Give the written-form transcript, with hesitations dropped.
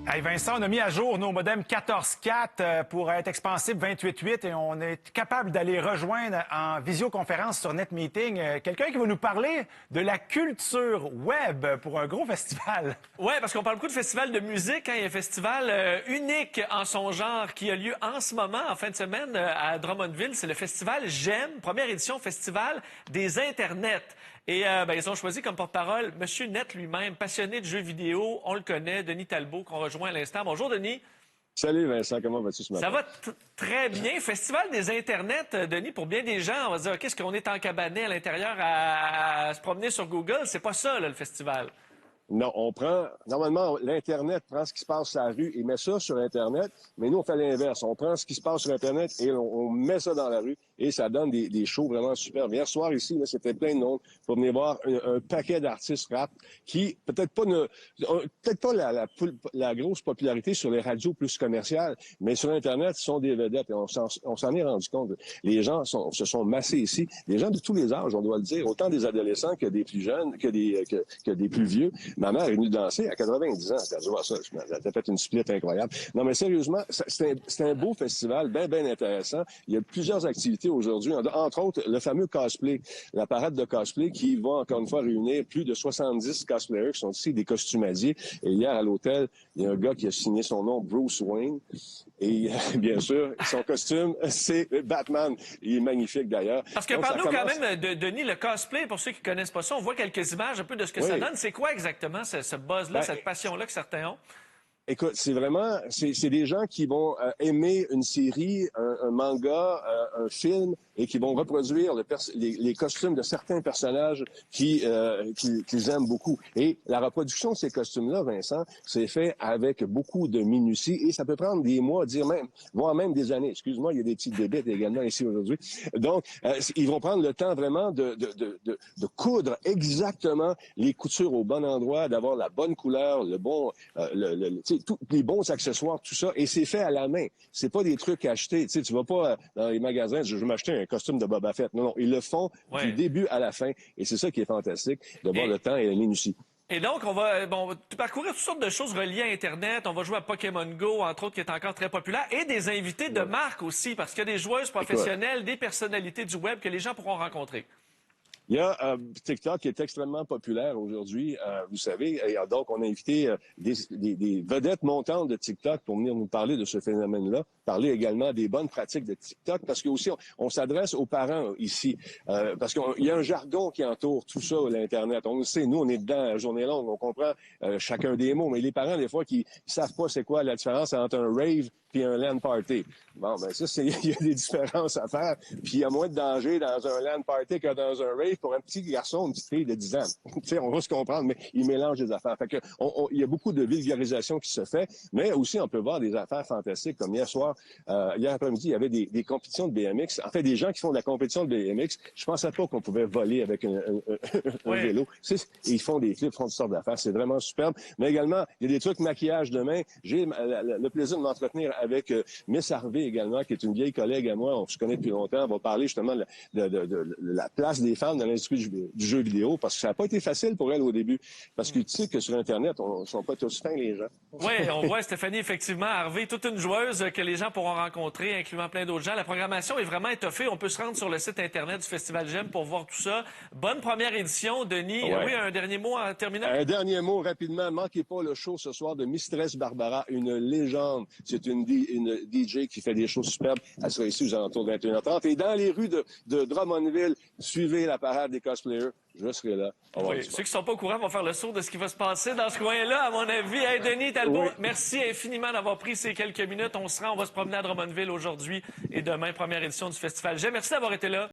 Hey Vincent, on a mis à jour nos modems 14.4 pour être expansifs 28.8 et on est capable d'aller rejoindre en visioconférence sur NetMeeting quelqu'un qui va nous parler de la culture web pour un gros festival. Oui, parce qu'on parle beaucoup de festival de musique. Hein. Il y a un festival unique en son genre qui a lieu en ce moment, en fin de semaine, à Drummondville. C'est le festival GEM, première édition festival des Internets. Et ils ont choisi comme porte-parole M. Net lui-même, passionné de jeux vidéo. On le connaît, Denis Talbot, qu'on rejoint à l'instant. Bonjour, Denis. Salut Vincent, comment vas-tu ce matin? Ça va très bien. Festival des Internets, Denis, pour bien des gens, on va se dire, OK, est-ce qu'on est encabané à l'intérieur à se promener sur Google? C'est pas ça, là, le festival. Non, normalement, l'Internet prend ce qui se passe sur la rue et met ça sur Internet, mais nous, on fait l'inverse. On prend ce qui se passe sur Internet et on met ça dans la rue et ça donne des shows vraiment superbes. Hier soir, ici, c'était plein de monde pour venir voir un paquet d'artistes rap qui, peut-être pas la grosse popularité sur les radios plus commerciales, mais sur Internet, sont des vedettes et on s'en est rendu compte. Les gens se sont massés ici. Des gens de tous les âges, on doit le dire, autant des adolescents que des plus jeunes, que des plus vieux. Ma mère est venue danser à 90 ans. Elle a dû voir ça. Elle a fait une split incroyable. Non, mais sérieusement, c'est un beau festival, bien intéressant. Il y a plusieurs activités aujourd'hui, entre autres le fameux cosplay, la parade de cosplay qui va encore une fois réunir plus de 70 cosplayers qui sont ici, des costumadiers. Et hier, à l'hôtel, il y a un gars qui a signé son nom, Bruce Wayne. Et bien sûr, son costume, c'est Batman. Il est magnifique d'ailleurs. Parce que parle-nous quand même de Denis, le cosplay, pour ceux qui ne connaissent pas ça, on voit quelques images un peu de ce que ça donne. C'est quoi exactement ce buzz-là, cette passion-là que certains ont? Écoute, c'est des gens qui vont aimer une série, un manga, un film, et qui vont reproduire les costumes de certains personnages qu'ils aiment beaucoup. Et la reproduction de ces costumes-là, Vincent, c'est fait avec beaucoup de minutie et ça peut prendre des mois, voire même des années. Excuse-moi, il y a des petites bébêtes également ici aujourd'hui. Donc, ils vont prendre le temps vraiment de coudre exactement les coutures au bon endroit, d'avoir la bonne couleur, le bon, tous les bons accessoires, tout ça, et c'est fait à la main. C'est pas des trucs achetés. Tu vas pas dans les magasins, je vais m'acheter un costume de Boba Fett. Non, ils le font du début à la fin, et c'est ça qui est fantastique, de voir le temps et la minutie. Et donc, on va parcourir toutes sortes de choses reliées à Internet. On va jouer à Pokémon Go, entre autres, qui est encore très populaire, et des invités de marque aussi, parce qu'il y a des joueuses professionnelles, des personnalités du web que les gens pourront rencontrer. Il y a TikTok qui est extrêmement populaire aujourd'hui, vous savez, et donc on a invité des vedettes montantes de TikTok pour venir nous parler de ce phénomène-là, parler également des bonnes pratiques de TikTok, parce que aussi on s'adresse aux parents ici, parce qu'il y a un jargon qui entoure tout ça, l'Internet. On le sait, nous on est dedans la journée longue, on comprend chacun des mots, mais les parents des fois qui savent pas c'est quoi la différence entre un rave puis un LAN party. Bon, ben ça, il y a des différences à faire. Puis il y a moins de danger dans un LAN party que dans un rave pour un petit garçon, une petite fille de 10 ans. Tu sais, on va se comprendre, mais ils mélangent les affaires. Fait que il y a beaucoup de vulgarisation qui se fait, mais aussi on peut voir des affaires fantastiques, comme hier soir, hier après-midi, il y avait des compétitions de BMX. En fait, des gens qui font de la compétition de BMX, je pensais pas qu'on pouvait voler avec un vélo. Ils font des clips, font toutes sortes d'affaires. C'est vraiment superbe. Mais également, il y a des trucs maquillage demain. J'ai le plaisir de m'entretenir avec Miss Harvey également, qui est une vieille collègue à moi, on se connaît depuis longtemps. On va parler justement de la place des femmes dans l'industrie du jeu vidéo, parce que ça n'a pas été facile pour elle au début. Parce que tu sais que sur Internet, on ne sont pas tous fins, les gens. Oui, on voit Stéphanie, effectivement, Harvey, toute une joueuse que les gens pourront rencontrer, incluant plein d'autres gens. La programmation est vraiment étoffée. On peut se rendre sur le site Internet du Festival GEM pour voir tout ça. Bonne première édition, Denis. Ouais. Oui, un dernier mot en terminant? Un dernier mot rapidement. Manquez pas le show ce soir de Mistress Barbara, une légende. C'est une DJ qui fait des choses superbes. Elle sera ici aux alentours de 21h30. Et dans les rues de Drummondville, suivez la parade des cosplayers. Je serai là. Oui, ceux qui ne sont pas au courant vont faire le saut de ce qui va se passer dans ce coin-là, à mon avis. Hey, Denis Talbot, merci infiniment d'avoir pris ces quelques minutes. On va se promener à Drummondville aujourd'hui et demain, première édition du Festival GEM. Merci d'avoir été là.